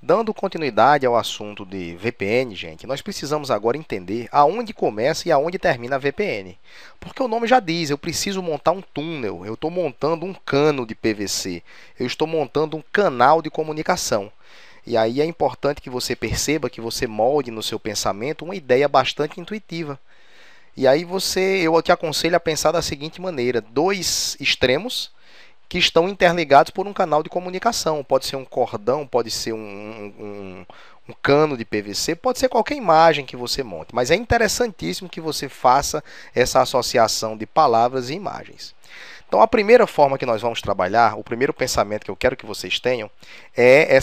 Dando continuidade ao assunto de VPN, gente, nós precisamos agora entender aonde começa e aonde termina a VPN. Porque o nome já diz, eu preciso montar um túnel, eu estou montando um cano de PVC, eu estou montando um canal de comunicação. E aí é importante que você perceba, que você molde no seu pensamento uma ideia bastante intuitiva. E aí eu te aconselho a pensar da seguinte maneira: dois extremos que estão interligados por um canal de comunicação. Pode ser um cordão, pode ser um cano de PVC, pode ser qualquer imagem que você monte. Mas é interessantíssimo que você faça essa associação de palavras e imagens. Então, a primeira forma que nós vamos trabalhar, o primeiro pensamento que eu quero que vocês tenham, é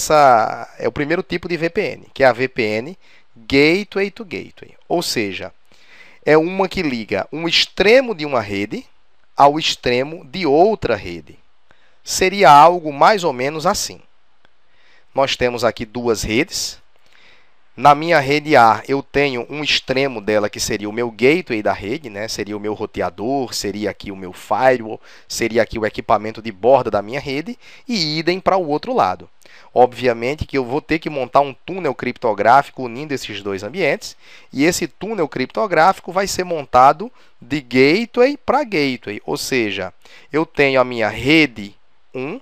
o primeiro tipo de VPN, que é a VPN Gateway to Gateway. Ou seja, é uma que liga um extremo de uma rede ao extremo de outra rede. Seria algo mais ou menos assim. Nós temos aqui duas redes. Na minha rede A, eu tenho um extremo dela que seria o meu gateway da rede, né? Seria o meu roteador, seria aqui o meu firewall, seria aqui o equipamento de borda da minha rede, e idem para o outro lado. Obviamente que eu vou ter que montar um túnel criptográfico unindo esses dois ambientes, e esse túnel criptográfico vai ser montado de gateway para gateway, ou seja, eu tenho a minha rede 1,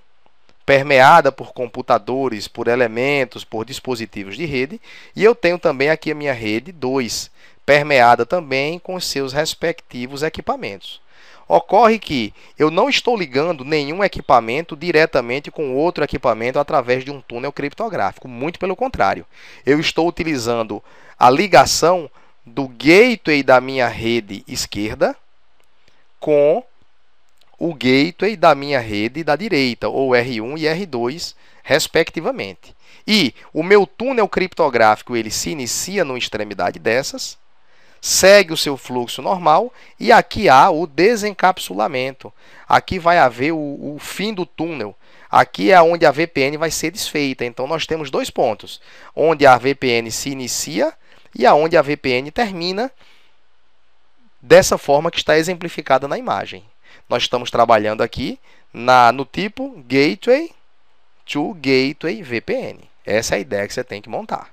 permeada por computadores, por elementos, por dispositivos de rede, e eu tenho também aqui a minha rede 2, permeada também com os seus respectivos equipamentos. Ocorre que eu não estou ligando nenhum equipamento diretamente com outro equipamento através de um túnel criptográfico, muito pelo contrário. Eu estou utilizando a ligação do gateway da minha rede esquerda com o gateway da minha rede da direita, ou R1 e R2, respectivamente. E o meu túnel criptográfico ele se inicia numa extremidade dessas, segue o seu fluxo normal e aqui há o desencapsulamento. Aqui vai haver o fim do túnel. Aqui é onde a VPN vai ser desfeita. Então, nós temos dois pontos, onde a VPN se inicia e aonde a VPN termina, dessa forma que está exemplificada na imagem. Nós estamos trabalhando aqui no tipo Gateway to Gateway VPN. Essa é a ideia que você tem que montar.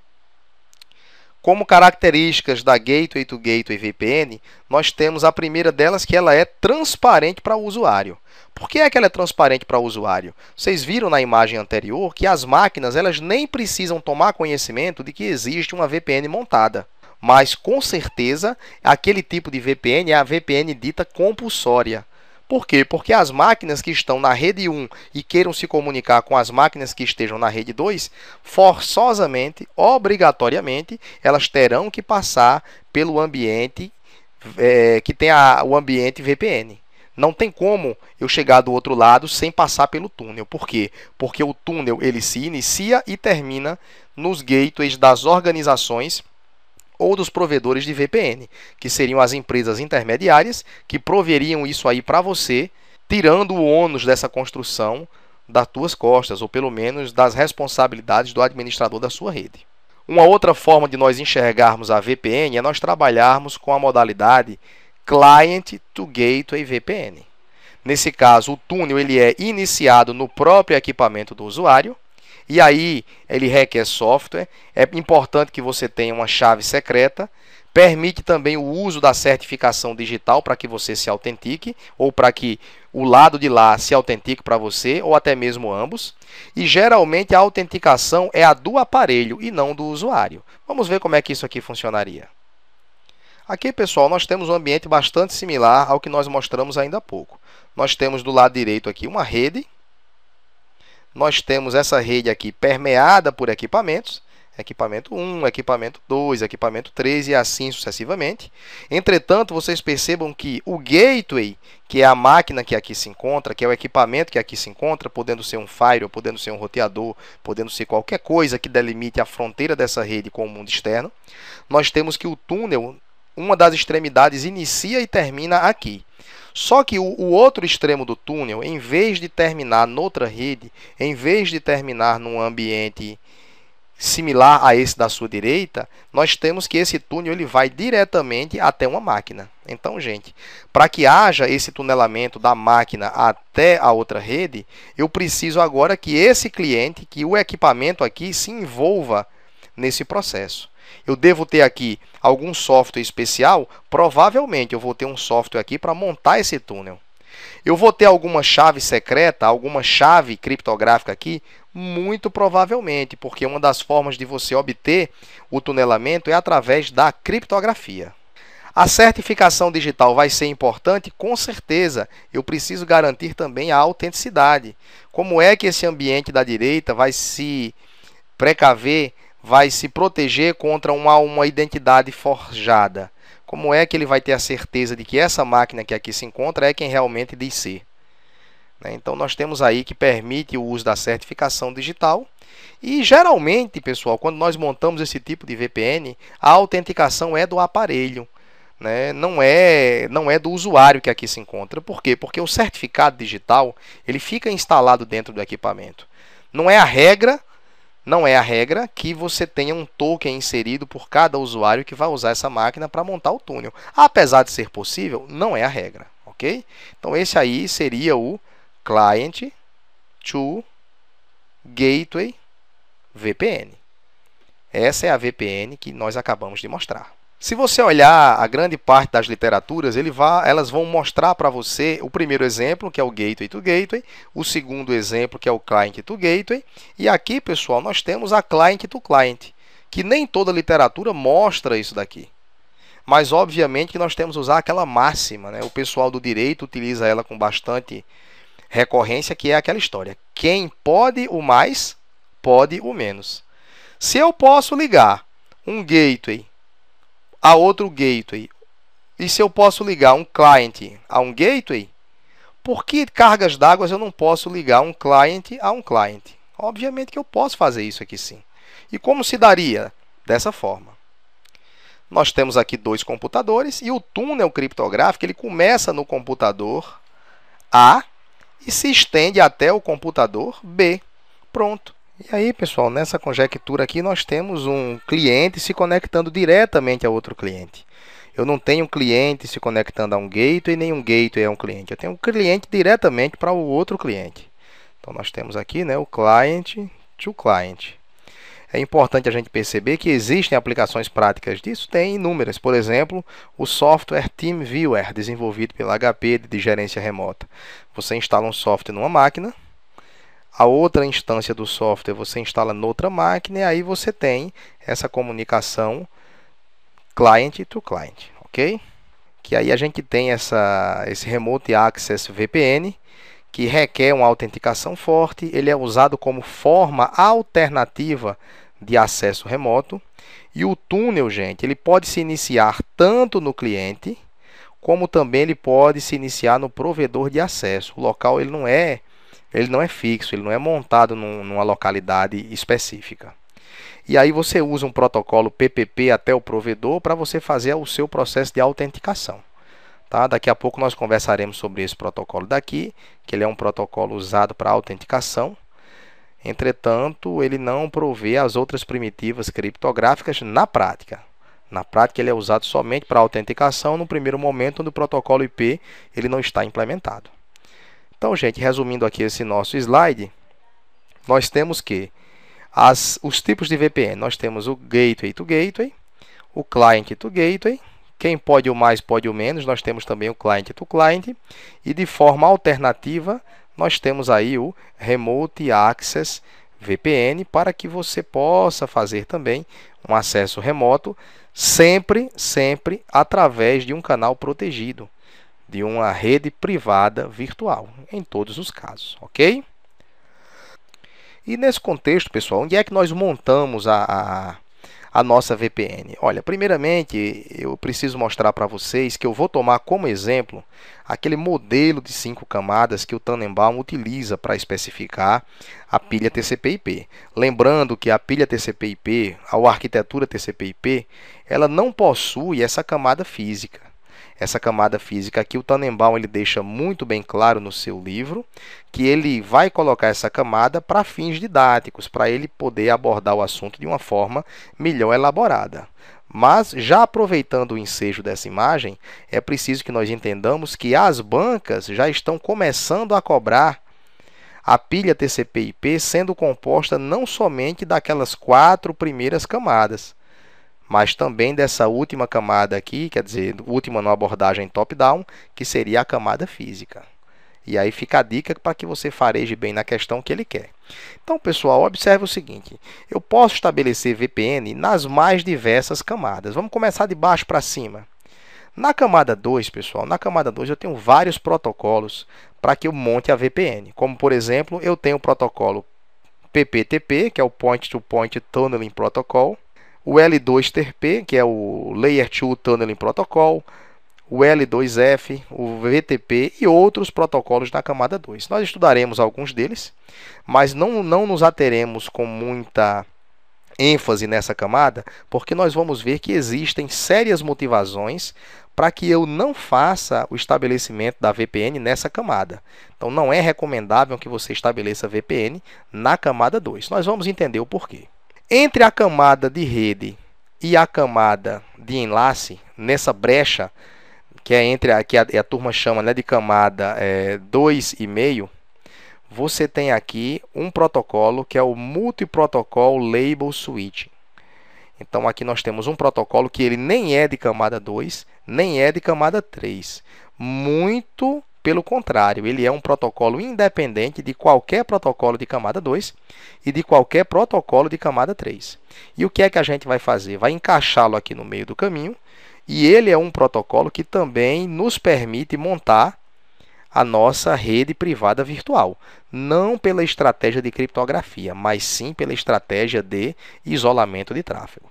Como características da Gateway to Gateway VPN, nós temos a primeira delas, que ela é transparente para o usuário. Por que é que ela é transparente para o usuário? Vocês viram na imagem anterior que as máquinas elas nem precisam tomar conhecimento de que existe uma VPN montada. Mas, com certeza, aquele tipo de VPN é a VPN dita compulsória. Por quê? Porque as máquinas que estão na rede 1 e queiram se comunicar com as máquinas que estejam na rede 2, forçosamente, obrigatoriamente, elas terão que passar pelo ambiente que tem o ambiente VPN. Não tem como eu chegar do outro lado sem passar pelo túnel. Por quê? Porque o túnel ele se inicia e termina nos gateways das organizações ou dos provedores de VPN, que seriam as empresas intermediárias que proveriam isso aí para você, tirando o ônus dessa construção das tuas costas, ou pelo menos das responsabilidades do administrador da sua rede. Uma outra forma de nós enxergarmos a VPN é nós trabalharmos com a modalidade Client to Gateway VPN. Nesse caso, o túnel ele é iniciado no próprio equipamento do usuário, e aí ele requer software, é importante que você tenha uma chave secreta, permite também o uso da certificação digital para que você se autentique, ou para que o lado de lá se autentique para você, ou até mesmo ambos. E geralmente a autenticação é a do aparelho e não do usuário. Vamos ver como é que isso aqui funcionaria. Aqui, pessoal, nós temos um ambiente bastante similar ao que nós mostramos ainda há pouco. Nós temos do lado direito aqui uma rede. Nós temos essa rede aqui permeada por equipamentos, equipamento 1, equipamento 2, equipamento 3 e assim sucessivamente. Entretanto, vocês percebam que o gateway, que é a máquina que aqui se encontra, que é o equipamento que aqui se encontra, podendo ser um firewall, podendo ser um roteador, podendo ser qualquer coisa que delimite a fronteira dessa rede com o mundo externo, nós temos que o túnel, uma das extremidades, inicia e termina aqui. Só que o outro extremo do túnel, em vez de terminar noutra rede, em vez de terminar num ambiente similar a esse da sua direita, nós temos que esse túnel ele vai diretamente até uma máquina. Então, gente, para que haja esse tunelamento da máquina até a outra rede, eu preciso agora que esse cliente, que o equipamento aqui se envolva nesse processo. Eu devo ter aqui algum software especial? Provavelmente eu vou ter um software aqui para montar esse túnel. Eu vou ter alguma chave secreta, alguma chave criptográfica aqui? Muito provavelmente, porque uma das formas de você obter o tunelamento é através da criptografia. A certificação digital vai ser importante? Com certeza. Eu preciso garantir também a autenticidade. Como é que esse ambiente da direita vai se precaver, vai se proteger contra uma identidade forjada? Como é que ele vai ter a certeza de que essa máquina que aqui se encontra é quem realmente diz ser? Então, nós temos aí que permite o uso da certificação digital. E, geralmente, pessoal, quando nós montamos esse tipo de VPN, a autenticação é do aparelho, né? Não é do usuário que aqui se encontra. Por quê? Porque o certificado digital ele fica instalado dentro do equipamento. Não é a regra que você tenha um token inserido por cada usuário que vai usar essa máquina para montar o túnel. Apesar de ser possível, não é a regra, ok? Então, esse aí seria o Client to Gateway VPN. Essa é a VPN que nós acabamos de mostrar. Se você olhar a grande parte das literaturas, elas vão mostrar para você o primeiro exemplo, que é o Gateway to Gateway, o segundo exemplo, que é o Client to Gateway, e aqui, pessoal, nós temos a Client to Client, que nem toda literatura mostra isso daqui. Mas, obviamente, que nós temos que usar aquela máxima, né? O pessoal do direito utiliza ela com bastante recorrência, que é aquela história. Quem pode o mais, pode o menos. Se eu posso ligar um gateway a outro gateway, e se eu posso ligar um client a um gateway, por que cargas d'água eu não posso ligar um client a um client? Obviamente que eu posso fazer isso aqui sim. E como se daria? Dessa forma. Nós temos aqui dois computadores e o túnel criptográfico ele começa no computador A e se estende até o computador B. Pronto. E aí, pessoal, nessa conjectura aqui nós temos um cliente se conectando diretamente a outro cliente. Eu não tenho um cliente se conectando a um gateway, nem um gateway a um cliente. Eu tenho um cliente diretamente para o outro cliente. Então, nós temos aqui, né, o client to client. É importante a gente perceber que existem aplicações práticas disso, tem inúmeras. Por exemplo, o software TeamViewer, desenvolvido pela HP de gerência remota. Você instala um software numa máquina, a outra instância do software você instala noutra máquina, e aí você tem essa comunicação client to client, ok? Que aí a gente tem esse Remote Access VPN, que requer uma autenticação forte, ele é usado como forma alternativa de acesso remoto. E o túnel, gente, ele pode se iniciar tanto no cliente, como também ele pode se iniciar no provedor de acesso. O local ele não é fixo, ele não é montado numa localidade específica. E aí você usa um protocolo PPP até o provedor para você fazer o seu processo de autenticação. Tá? Daqui a pouco nós conversaremos sobre esse protocolo daqui, que ele é um protocolo usado para autenticação. Entretanto, ele não provê as outras primitivas criptográficas na prática. Na prática, ele é usado somente para autenticação no primeiro momento, onde o protocolo IP ele não está implementado. Então, gente, resumindo aqui esse nosso slide, nós temos que os tipos de VPN. Nós temos o Gateway to Gateway, o Client to Gateway. Quem pode o mais, pode o menos. Nós temos também o Client to Client. E de forma alternativa, nós temos aí o Remote Access VPN, para que você possa fazer também um acesso remoto, sempre através de um canal protegido, de uma rede privada virtual, em todos os casos, ok? E nesse contexto, pessoal, onde é que nós montamos a nossa VPN? Olha, primeiramente, eu preciso mostrar para vocês que eu vou tomar como exemplo aquele modelo de 5 camadas que o Tannenbaum utiliza para especificar a pilha TCP/IP. Lembrando que a pilha TCP/IP, a arquitetura TCP/IP, ela não possui essa camada física. Essa camada física aqui, o Tannenbaum ele deixa muito bem claro no seu livro que ele vai colocar essa camada para fins didáticos, para ele poder abordar o assunto de uma forma melhor elaborada. Mas, já aproveitando o ensejo dessa imagem, é preciso que nós entendamos que as bancas já estão começando a cobrar a pilha TCP/IP sendo composta não somente daquelas 4 primeiras camadas, mas também dessa última camada aqui, quer dizer, última na abordagem top-down, que seria a camada física. E aí fica a dica para que você fareje bem na questão que ele quer. Então, pessoal, observe o seguinte. Eu posso estabelecer VPN nas mais diversas camadas. Vamos começar de baixo para cima. Na camada 2, pessoal, na camada 2 eu tenho vários protocolos para que eu monte a VPN. Como, por exemplo, eu tenho o protocolo PPTP, que é o Point-to-Point Tunneling Protocol, o L2TP, que é o Layer 2 Tunneling Protocol, o L2F, o VTP e outros protocolos na camada 2. Nós estudaremos alguns deles, mas não nos ateremos com muita ênfase nessa camada, porque nós vamos ver que existem sérias motivações para que eu não faça o estabelecimento da VPN nessa camada. Então, não é recomendável que você estabeleça VPN na camada 2. Nós vamos entender o porquê. Entre a camada de rede e a camada de enlace, nessa brecha, que é entre a turma chama, né, de camada 2,5, você tem aqui um protocolo que é o Multi-Protocol Label Switching. Então, aqui nós temos um protocolo que ele nem é de camada 2, nem é de camada 3. Muito pelo contrário, ele é um protocolo independente de qualquer protocolo de camada 2 e de qualquer protocolo de camada 3. E o que é que a gente vai fazer? Vai encaixá-lo aqui no meio do caminho, e ele é um protocolo que também nos permite montar a nossa rede privada virtual. Não pela estratégia de criptografia, mas sim pela estratégia de isolamento de tráfego.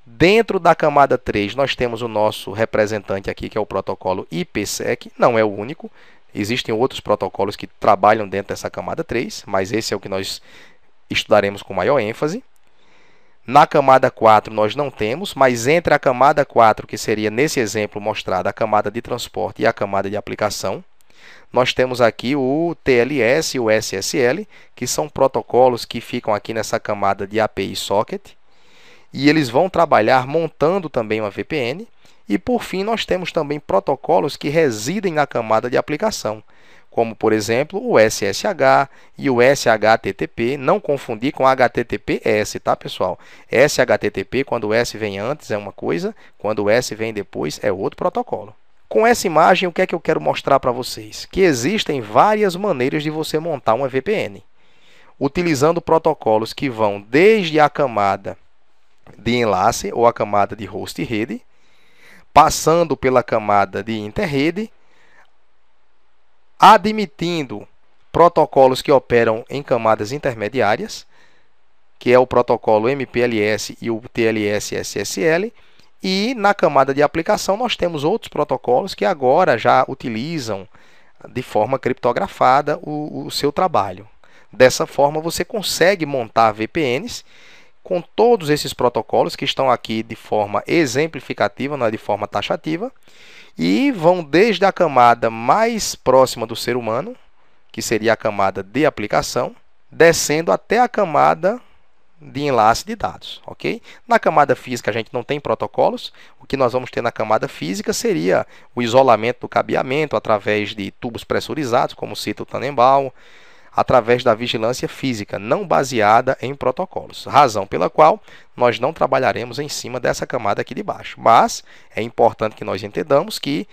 Dentro da camada 3, nós temos o nosso representante aqui, que é o protocolo IPsec. Não é o único. Existem outros protocolos que trabalham dentro dessa camada 3, mas esse é o que nós estudaremos com maior ênfase. Na camada 4 nós não temos, mas entre a camada 4, que seria nesse exemplo mostrado a camada de transporte e a camada de aplicação, nós temos aqui o TLS e o SSL, que são protocolos que ficam aqui nessa camada de API Socket, e eles vão trabalhar montando também uma VPN. E por fim nós temos também protocolos que residem na camada de aplicação, como por exemplo o SSH e o SHTTP, não confundir com HTTPS, tá, pessoal? SHTTP, quando o S vem antes é uma coisa, quando o S vem depois é outro protocolo. Com essa imagem, o que é que eu quero mostrar para vocês? Que existem várias maneiras de você montar uma VPN, utilizando protocolos que vão desde a camada de enlace ou a camada de host e rede, passando pela camada de interrede, admitindo protocolos que operam em camadas intermediárias, que é o protocolo MPLS e o TLS-SSL, e na camada de aplicação nós temos outros protocolos que agora já utilizam de forma criptografada o seu trabalho. Dessa forma você consegue montar VPNs com todos esses protocolos que estão aqui de forma exemplificativa, não é de forma taxativa, e vão desde a camada mais próxima do ser humano, que seria a camada de aplicação, descendo até a camada de enlace de dados, ok? Na camada física a gente não tem protocolos. O que nós vamos ter na camada física seria o isolamento do cabeamento através de tubos pressurizados, como cita o Tannenbaum, através da vigilância física, não baseada em protocolos. Razão pela qual nós não trabalharemos em cima dessa camada aqui de baixo. Mas é importante que nós entendamos que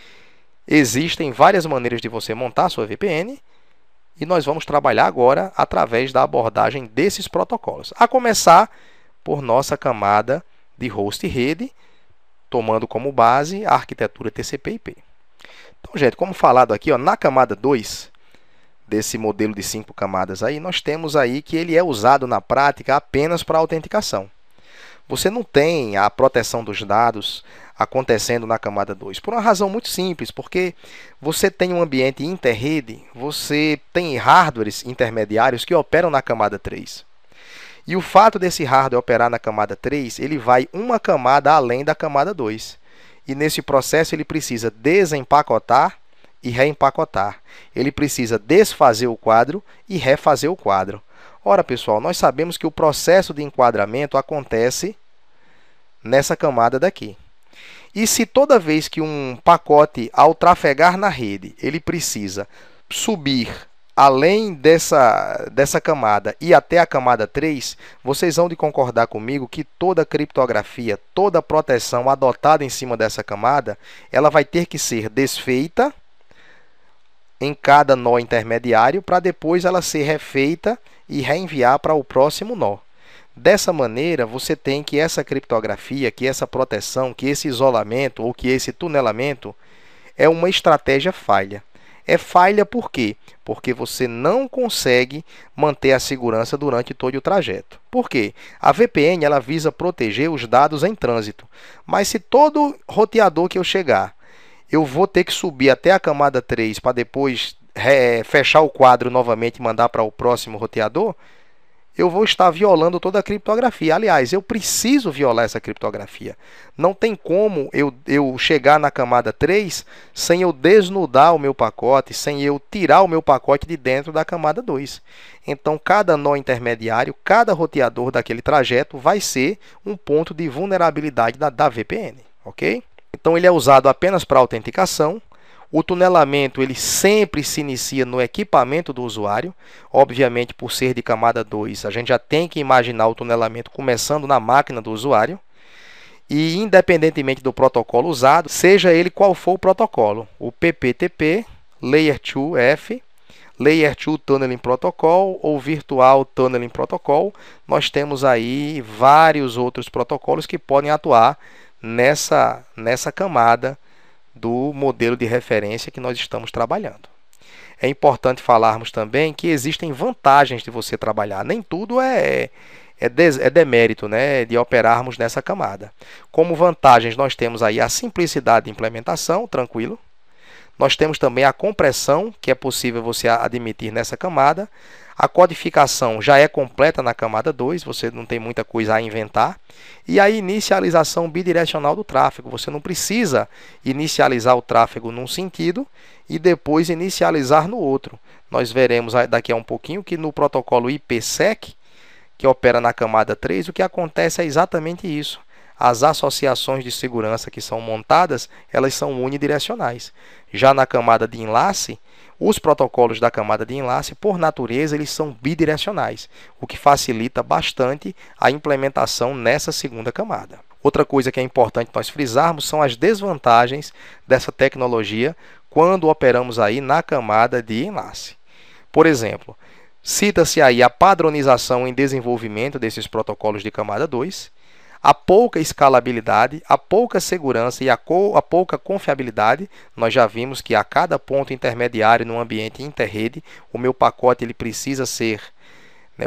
existem várias maneiras de você montar a sua VPN, e nós vamos trabalhar agora através da abordagem desses protocolos. A começar por nossa camada de host e rede, tomando como base a arquitetura TCP/IP. Então, gente, como falado aqui, ó, na camada 2, desse modelo de 5 camadas aí, nós temos aí que ele é usado na prática apenas para autenticação. Você não tem a proteção dos dados acontecendo na camada 2, por uma razão muito simples, porque você tem um ambiente interrede, você tem hardwares intermediários que operam na camada 3. E o fato desse hardware operar na camada 3, ele vai uma camada além da camada 2. e nesse processo ele precisa desempacotar e reempacotar. Ele precisa desfazer o quadro e refazer o quadro. Ora, pessoal, nós sabemos que o processo de enquadramento acontece nessa camada daqui. E se toda vez que um pacote, ao trafegar na rede, ele precisa subir além dessa camada e até a camada 3, vocês vão de concordar comigo que toda criptografia, toda proteção adotada em cima dessa camada, ela vai ter que ser desfeita em cada nó intermediário para depois ela ser refeita e reenviar para o próximo nó. Dessa maneira, você tem que essa criptografia, que essa proteção, que esse isolamento ou que esse tunelamento é uma estratégia falha. É falha por quê? Porque você não consegue manter a segurança durante todo o trajeto. Por quê? A VPN ela visa proteger os dados em trânsito. Mas se todo roteador que eu chegar, eu vou ter que subir até a camada 3 para depois fechar o quadro novamente e mandar para o próximo roteador, eu vou estar violando toda a criptografia. Aliás, eu preciso violar essa criptografia. Não tem como eu chegar na camada 3 sem eu desnudar o meu pacote, sem eu tirar o meu pacote de dentro da camada 2. Então, cada nó intermediário, cada roteador daquele trajeto vai ser um ponto de vulnerabilidade da VPN. Ok? Então, ele é usado apenas para autenticação. O tunelamento ele sempre se inicia no equipamento do usuário. Obviamente, por ser de camada 2, a gente já tem que imaginar o tunelamento começando na máquina do usuário. E independentemente do protocolo usado, seja ele qual for o protocolo, o PPTP, Layer 2F, Layer 2 Tunneling Protocol ou Virtual Tunneling Protocol, nós temos aí vários outros protocolos que podem atuar nessa camada do modelo de referência que nós estamos trabalhando. É importante falarmos também que existem vantagens de você trabalhar. Nem tudo é demérito, né, de operarmos nessa camada. Como vantagens, nós temos aí a simplicidade de implementação, tranquilo. Nós temos também a compressão, que é possível você admitir nessa camada. A codificação já é completa na camada 2, você não tem muita coisa a inventar. E a inicialização bidirecional do tráfego. Você não precisa inicializar o tráfego num sentido e depois inicializar no outro. Nós veremos daqui a um pouquinho que no protocolo IPsec, que opera na camada 3, o que acontece é exatamente isso. As associações de segurança que são montadas, elas são unidirecionais. Já na camada de enlace, os protocolos da camada de enlace, por natureza, eles são bidirecionais, o que facilita bastante a implementação nessa segunda camada. Outra coisa que é importante nós frisarmos são as desvantagens dessa tecnologia quando operamos aí na camada de enlace. Por exemplo, cita-se aí a padronização em desenvolvimento desses protocolos de camada 2, a pouca escalabilidade, a pouca segurança e a pouca confiabilidade. Nós já vimos que a cada ponto intermediário no ambiente interrede, o meu pacote ele precisa ser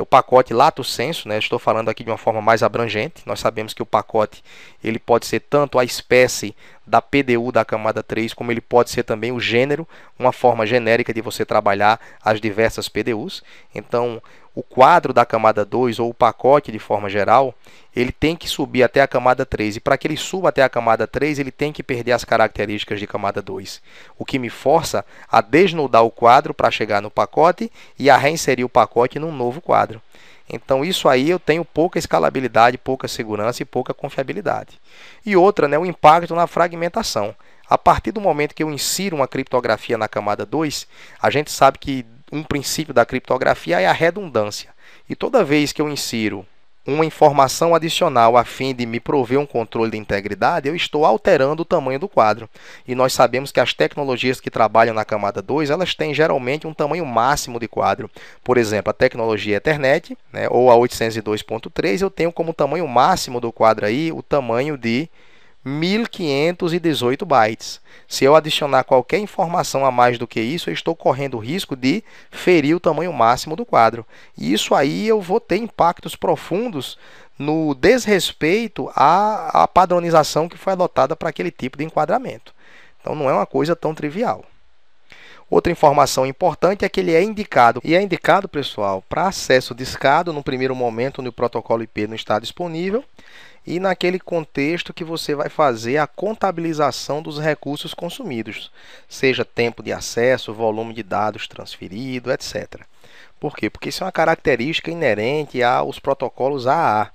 o pacote lato sensu, estou falando aqui de uma forma mais abrangente. Nós sabemos que o pacote ele pode ser tanto a espécie da PDU da camada 3, como ele pode ser também o gênero, uma forma genérica de você trabalhar as diversas PDUs. Então, o quadro da camada 2 ou o pacote de forma geral, ele tem que subir até a camada 3. E para que ele suba até a camada 3, ele tem que perder as características de camada 2. O que me força a desnudar o quadro para chegar no pacote e a reinserir o pacote num novo quadro. Então, isso aí eu tenho pouca escalabilidade, pouca segurança e pouca confiabilidade. E outra, o impacto na fragmentação. A partir do momento que eu insiro uma criptografia na camada 2, a gente sabe que um princípio da criptografia é a redundância. E toda vez que eu insiro uma informação adicional a fim de me prover um controle de integridade, eu estou alterando o tamanho do quadro. E nós sabemos que as tecnologias que trabalham na camada 2, elas têm geralmente um tamanho máximo de quadro. Por exemplo, a tecnologia Ethernet, ou a 802.3, eu tenho como tamanho máximo do quadro aí o tamanho de 1518 bytes. Se eu adicionar qualquer informação a mais do que isso, eu estou correndo o risco de ferir o tamanho máximo do quadro. E isso aí eu vou ter impactos profundos no desrespeito à padronização que foi adotada para aquele tipo de enquadramento. Então não é uma coisa tão trivial. Outra informação importante é que ele é indicado. E é indicado, pessoal, para acesso discado no primeiro momento onde o protocolo IP não está disponível e naquele contexto que você vai fazer a contabilização dos recursos consumidos, seja tempo de acesso, volume de dados transferido, etc. Por quê? Porque isso é uma característica inerente aos protocolos AA,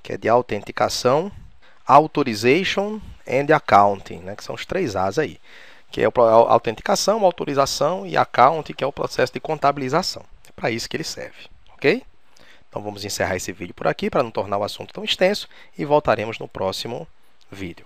que é de autenticação, authorization and accounting, né, que são os 3 As aí, que é a autenticação, autorização e accounting, que é o processo de contabilização. É para isso que ele serve, ok? Então vamos encerrar esse vídeo por aqui para não tornar o assunto tão extenso e voltaremos no próximo vídeo.